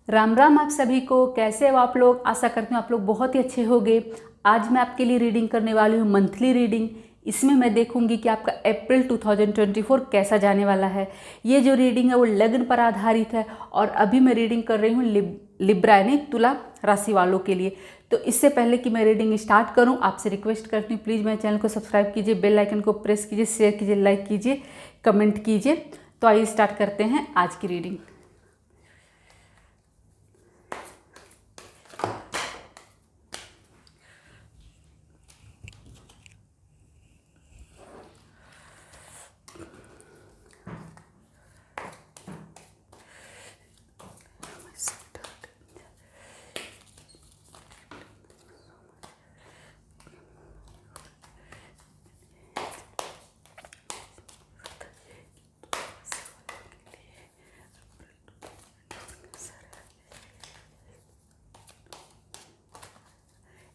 राम राम आप सभी को। कैसे हो आप लोग? आशा करती हूँ आप लोग बहुत ही अच्छे होंगे। आज मैं आपके लिए रीडिंग करने वाली हूँ मंथली रीडिंग। इसमें मैं देखूंगी कि आपका अप्रैल 2024 कैसा जाने वाला है। ये जो रीडिंग है वो लग्न पर आधारित है और अभी मैं रीडिंग कर रही हूँ लिब्रा यानी तुला राशि वालों के लिए। तो इससे पहले कि मैं रीडिंग स्टार्ट करूँ, आपसे रिक्वेस्ट करती हूँ प्लीज़ मेरे चैनल को सब्सक्राइब कीजिए, बेल आइकन को प्रेस कीजिए, शेयर कीजिए, लाइक कीजिए, कमेंट कीजिए। तो आइए स्टार्ट करते हैं आज की रीडिंग।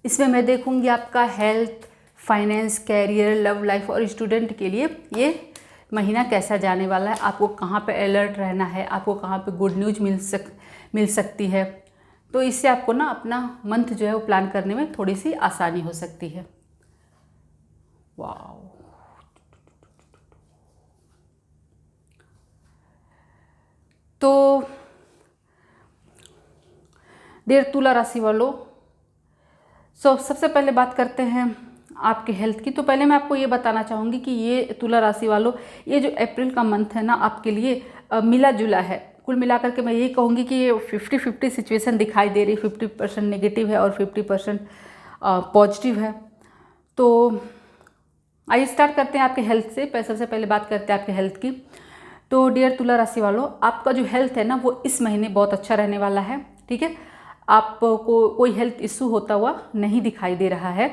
इसमें मैं देखूंगी आपका health, finance, career, love life और स्टूडेंट के लिए ये महीना कैसा जाने वाला है। आपको कहाँ पे अलर्ट रहना है, आपको कहाँ पे गुड न्यूज़ मिल सकती है। तो इससे आपको ना अपना मंथ जो है वो प्लान करने में थोड़ी सी आसानी हो सकती है। वाह, तो डियर तुला राशि वालों, सबसे पहले बात करते हैं आपके हेल्थ की। तो पहले मैं आपको ये बताना चाहूँगी कि ये तुला राशि वालों, ये जो अप्रैल का मंथ है ना आपके लिए मिला जुला है। कुल मिलाकर के मैं यही कहूँगी कि ये 50-50 सिचुएशन दिखाई दे रही है। 50% नेगेटिव है और 50% पॉजिटिव है। तो आइए स्टार्ट करते हैं आपके हेल्थ से। सबसे पहले बात करते हैं आपके हेल्थ की। तो डियर तुला राशि वालों, आपका जो हेल्थ है ना वो इस महीने बहुत अच्छा रहने वाला है। ठीक है, आपको कोई हेल्थ इशू होता हुआ नहीं दिखाई दे रहा है।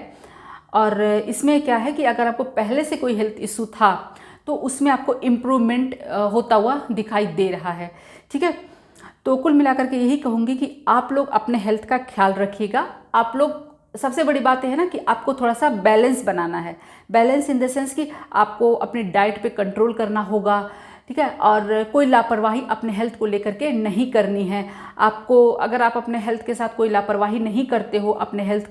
और इसमें क्या है कि अगर आपको पहले से कोई हेल्थ इशू था तो उसमें आपको इम्प्रूवमेंट होता हुआ दिखाई दे रहा है। ठीक है, तो कुल मिलाकर के यही कहूँगी कि आप लोग अपने हेल्थ का ख्याल रखिएगा। आप लोग, सबसे बड़ी बात यह है ना कि आपको थोड़ा सा बैलेंस बनाना है। बैलेंस इन द सेंस कि आपको अपनी डाइट पे कंट्रोल करना होगा। ठीक है, और कोई लापरवाही अपने हेल्थ को लेकर के नहीं करनी है आपको। अगर आप अपने हेल्थ के साथ कोई लापरवाही नहीं करते हो, अपने हेल्थ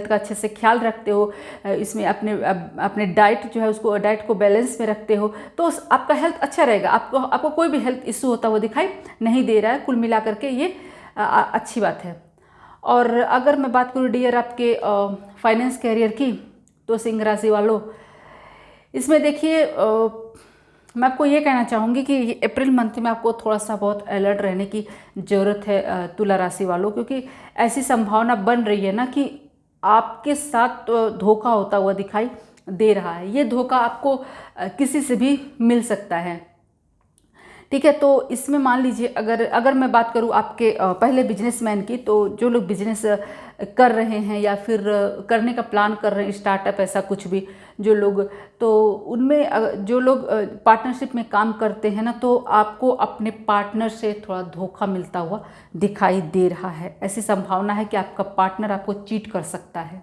का अच्छे से ख्याल रखते हो, इसमें अपने डाइट जो है उसको, डाइट को बैलेंस में रखते हो, तो आपका हेल्थ अच्छा रहेगा। आपको कोई भी हेल्थ इशू होता हुआ दिखाई नहीं दे रहा है। कुल मिलाकर के ये अच्छी बात है। और अगर मैं बात करूँ डियर आपके फाइनेंस कैरियर की, तो सिंह राशि वालों, इसमें देखिए मैं आपको ये कहना चाहूँगी कि अप्रैल मंथ में आपको थोड़ा सा बहुत अलर्ट रहने की ज़रूरत है तुला राशि वालों, क्योंकि ऐसी संभावना बन रही है ना कि आपके साथ धोखा होता हुआ दिखाई दे रहा है। ये धोखा आपको किसी से भी मिल सकता है। ठीक है, तो इसमें मान लीजिए अगर मैं बात करूँ आपके पहले बिजनेसमैन की, तो जो लोग बिजनेस कर रहे हैं या फिर करने का प्लान कर रहे हैं, स्टार्टअप ऐसा कुछ भी जो लोग, तो उनमें जो लोग पार्टनरशिप में काम करते हैं ना, तो आपको अपने पार्टनर से थोड़ा धोखा मिलता हुआ दिखाई दे रहा है। ऐसी संभावना है कि आपका पार्टनर आपको चीट कर सकता है।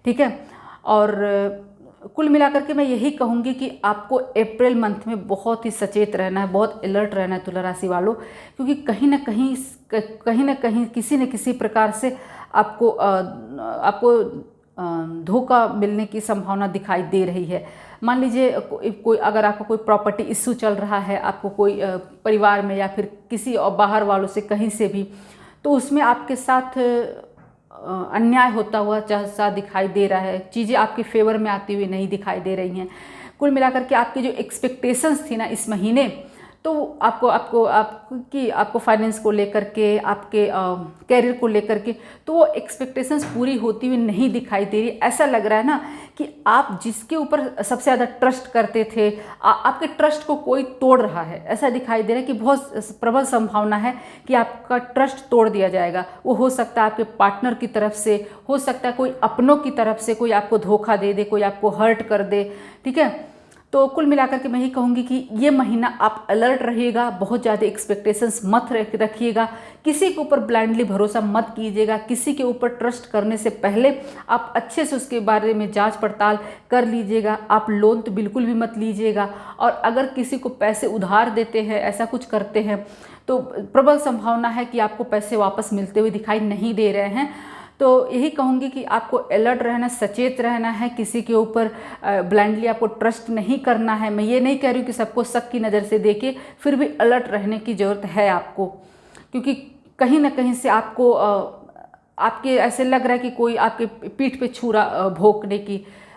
ठीक है, और कुल मिलाकर के मैं यही कहूँगी कि आपको अप्रैल मंथ में बहुत ही सचेत रहना है, बहुत अलर्ट रहना है तुला राशि वालों, क्योंकि कहीं ना कहीं किसी न किसी प्रकार से आपको धोखा मिलने की संभावना दिखाई दे रही है। मान लीजिए कोई अगर आपको कोई प्रॉपर्टी इशू चल रहा है, आपको कोई परिवार में या फिर किसी और बाहर वालों से कहीं से भी, तो उसमें आपके साथ अन्याय होता हुआ जैसा दिखाई दे रहा है। चीज़ें आपके फेवर में आती हुई नहीं दिखाई दे रही हैं। कुल मिलाकर के आपकी जो एक्सपेक्टेशंस थी ना इस महीने, तो आपको फाइनेंस को लेकर के, आपके कैरियर को लेकर के, तो वो एक्सपेक्टेशंस पूरी होती हुई नहीं दिखाई दे रही। ऐसा लग रहा है ना कि आप जिसके ऊपर सबसे ज़्यादा ट्रस्ट करते थे, आपके ट्रस्ट को कोई तोड़ रहा है। ऐसा दिखाई दे रहा है कि बहुत प्रबल संभावना है कि आपका ट्रस्ट तोड़ दिया जाएगा। वो हो सकता है आपके पार्टनर की तरफ से, हो सकता है कोई अपनों की तरफ से, कोई आपको धोखा दे दे, कोई आपको हर्ट कर दे। ठीक है, तो कुल मिलाकर के मैं ही कहूँगी कि ये महीना आप अलर्ट रहिएगा, बहुत ज़्यादा एक्सपेक्टेशंस मत रखिएगा, किसी के ऊपर ब्लाइंडली भरोसा मत कीजिएगा। किसी के ऊपर ट्रस्ट करने से पहले आप अच्छे से उसके बारे में जांच पड़ताल कर लीजिएगा। आप लोन तो बिल्कुल भी मत लीजिएगा, और अगर किसी को पैसे उधार देते हैं, ऐसा कुछ करते हैं, तो प्रबल संभावना है कि आपको पैसे वापस मिलते हुए दिखाई नहीं दे रहे हैं। तो यही कहूँगी कि आपको अलर्ट रहना, सचेत रहना है, किसी के ऊपर ब्लाइंडली आपको ट्रस्ट नहीं करना है। मैं ये नहीं कह रही हूँ कि सबको शक की नज़र से देखे, फिर भी अलर्ट रहने की ज़रूरत है आपको, क्योंकि कहीं ना कहीं से आपको आपके ऐसे लग रहा है कि कोई आपके पीठ पे छुरा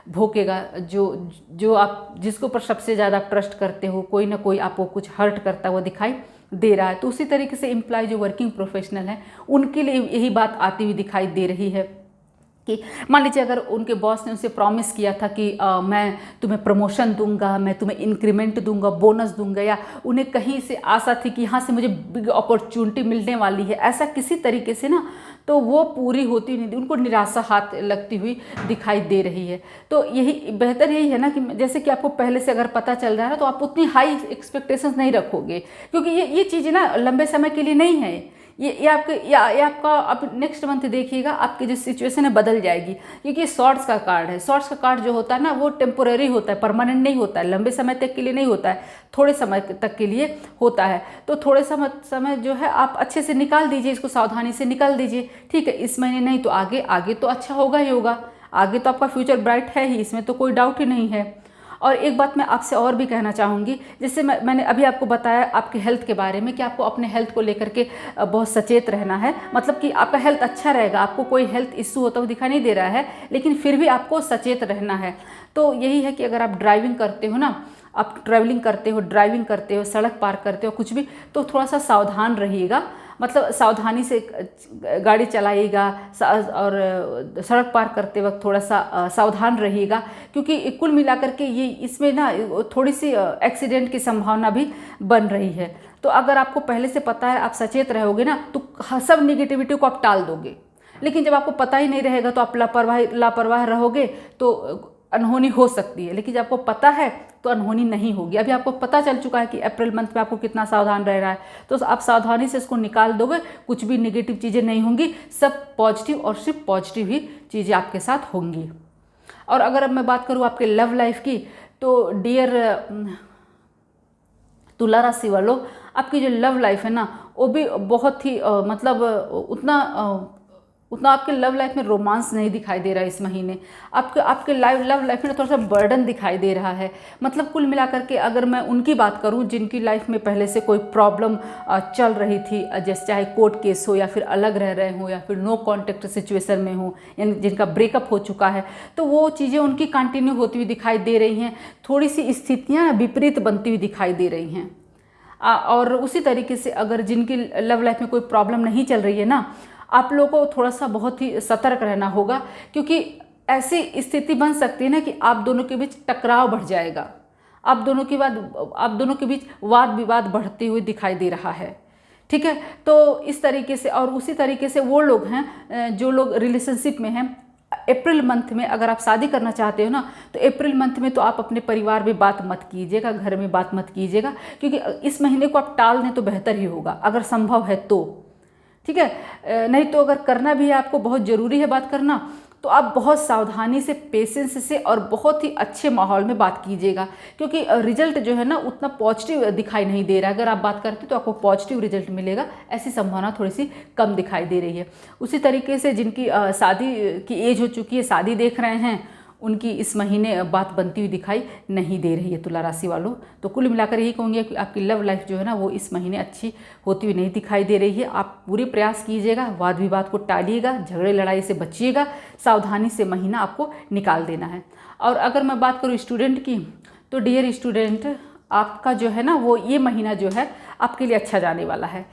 भोंकेगा, जो आप जिसके ऊपर सबसे ज़्यादा आप ट्रस्ट करते हो, कोई ना कोई आपको कुछ हर्ट करता हुआ दिखाई दे रहा है। तो उसी तरीके से एम्प्लॉय जो वर्किंग प्रोफेशनल हैं उनके लिए यही बात आती हुई दिखाई दे रही है कि मान लीजिए अगर उनके बॉस ने उनसे प्रॉमिस किया था कि मैं तुम्हें प्रमोशन दूंगा, मैं तुम्हें इंक्रीमेंट दूंगा, बोनस दूंगा, या उन्हें कहीं से आशा थी कि यहाँ से मुझे बिग अपॉर्चुनिटी मिलने वाली है, ऐसा किसी तरीके से ना, तो वो पूरी होती नहीं, उनको निराशा हाथ लगती हुई दिखाई दे रही है। तो यही बेहतर यही है ना कि जैसे कि आपको पहले से अगर पता चल रहा है ना, तो आप उतनी हाई एक्सपेक्टेशंस नहीं रखोगे, क्योंकि ये चीज़ें ना लंबे समय के लिए नहीं है। ये आपका आप नेक्स्ट मंथ देखिएगा, आपकी जो सिचुएशन है बदल जाएगी, क्योंकि शॉर्ट्स का कार्ड है। शॉर्ट्स का कार्ड जो होता है ना, वो टेम्पोररी होता है, परमानेंट नहीं होता है, लंबे समय तक के लिए नहीं होता है, थोड़े समय तक के लिए होता है। तो थोड़े समय जो है आप अच्छे से निकाल दीजिए, इसको सावधानी से निकाल दीजिए, ठीक है। इस महीने नहीं तो आगे तो अच्छा होगा ही होगा, आगे तो आपका फ्यूचर ब्राइट है ही, इसमें तो कोई डाउट ही नहीं है। और एक बात मैं आपसे और भी कहना चाहूँगी, जैसे मैंने अभी आपको बताया आपके हेल्थ के बारे में कि आपको अपने हेल्थ को लेकर के बहुत सचेत रहना है, मतलब कि आपका हेल्थ अच्छा रहेगा, आपको कोई हेल्थ इश्यू होता हुआ दिखाई नहीं दे रहा है, लेकिन फिर भी आपको सचेत रहना है। तो यही है कि अगर आप ड्राइविंग करते हो ना, आप ट्रैवलिंग करते हो, ड्राइविंग करते हो, सड़क पार करते हो, कुछ भी, तो थोड़ा सा सावधान रहिएगा, मतलब सावधानी से गाड़ी चलाइएगा, और सड़क पार करते वक्त थोड़ा सा सावधान रहिएगा, क्योंकि कुल मिलाकर के ये इसमें ना थोड़ी सी एक्सीडेंट की संभावना भी बन रही है। तो अगर आपको पहले से पता है, आप सचेत रहोगे ना, तो सब निगेटिविटी को आप टाल दोगे। लेकिन जब आपको पता ही नहीं रहेगा तो आप लापरवाह रहोगे तो अनहोनी हो सकती है, लेकिन जब आपको पता है तो अनहोनी नहीं होगी। अभी आपको पता चल चुका है कि अप्रैल मंथ में आपको कितना सावधान रह रहा है, तो आप सावधानी से इसको निकाल दोगे, कुछ भी नेगेटिव चीज़ें नहीं होंगी, सब पॉजिटिव और सिर्फ पॉजिटिव ही चीज़ें आपके साथ होंगी। और अगर अब मैं बात करूँ आपके लव लाइफ की, तो डियर तुला राशि वालों, आपकी जो लव लाइफ है ना, वो भी बहुत ही मतलब उतना आपके लव लाइफ में रोमांस नहीं दिखाई दे रहा है इस महीने। आपके लव लाइफ में थोड़ा सा बर्डन दिखाई दे रहा है। मतलब कुल मिलाकर के अगर मैं उनकी बात करूं जिनकी लाइफ में पहले से कोई प्रॉब्लम चल रही थी, जैसे चाहे कोर्ट केस हो, या फिर अलग रह रहे हो, या फिर नो कॉन्टेक्ट सिचुएशन में हो, यानी जिनका ब्रेकअप हो चुका है, तो वो चीज़ें उनकी कंटिन्यू होती हुई दिखाई दे रही हैं। थोड़ी सी स्थितियाँ विपरीत बनती हुई दिखाई दे रही हैं। और उसी तरीके से अगर जिनकी लव लाइफ में कोई प्रॉब्लम नहीं चल रही है ना, आप लोगों को थोड़ा सा बहुत ही सतर्क रहना होगा, क्योंकि ऐसी स्थिति बन सकती है ना कि आप दोनों के बीच टकराव बढ़ जाएगा, आप दोनों के बीच वाद विवाद बढ़ते हुए दिखाई दे रहा है, ठीक है। तो इस तरीके से, और उसी तरीके से वो लोग हैं जो लोग रिलेशनशिप में हैं, अप्रैल मंथ में अगर आप शादी करना चाहते हो ना, तो अप्रैल मंथ में तो आप अपने परिवार में बात मत कीजिएगा, घर में बात मत कीजिएगा, क्योंकि इस महीने को आप टाल दें तो बेहतर ही होगा, अगर संभव है तो, ठीक है। नहीं तो अगर करना भी है, आपको बहुत ज़रूरी है बात करना, तो आप बहुत सावधानी से, पेशेंस से और बहुत ही अच्छे माहौल में बात कीजिएगा, क्योंकि रिजल्ट जो है ना उतना पॉजिटिव दिखाई नहीं दे रहा है। अगर आप बात करते तो आपको पॉजिटिव रिजल्ट मिलेगा, ऐसी संभावना थोड़ी सी कम दिखाई दे रही है। उसी तरीके से जिनकी शादी की एज हो चुकी है, शादी देख रहे हैं, उनकी इस महीने बात बनती हुई दिखाई नहीं दे रही है तुला राशि वालों। तो कुल मिलाकर यही कहूँगी कि आपकी लव लाइफ जो है ना, वो इस महीने अच्छी होती हुई नहीं दिखाई दे रही है। आप पूरे प्रयास कीजिएगा, वाद विवाद को टालिएगा, झगड़े लड़ाई से बचिएगा, सावधानी से महीना आपको निकाल देना है। और अगर मैं बात करूँ स्टूडेंट की, तो डियर स्टूडेंट, आपका जो है ना, वो ये महीना जो है आपके लिए अच्छा जाने वाला है।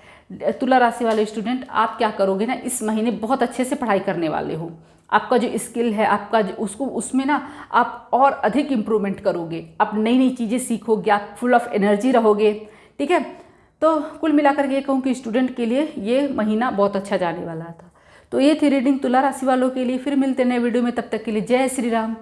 तुला राशि वाले स्टूडेंट, आप क्या करोगे ना, इस महीने बहुत अच्छे से पढ़ाई करने वाले हो। आपका जो स्किल है, आपका जो उसमें ना आप और अधिक इम्प्रूवमेंट करोगे, आप नई नई चीज़ें सीखोगे, आप फुल ऑफ एनर्जी रहोगे, ठीक है। तो कुल मिलाकर ये कहूँ कि स्टूडेंट के लिए ये महीना बहुत अच्छा जाने वाला था। तो ये थी रीडिंग तुला राशि वालों के लिए। फिर मिलते हैं नए वीडियो में, तब तक के लिए जय श्री राम।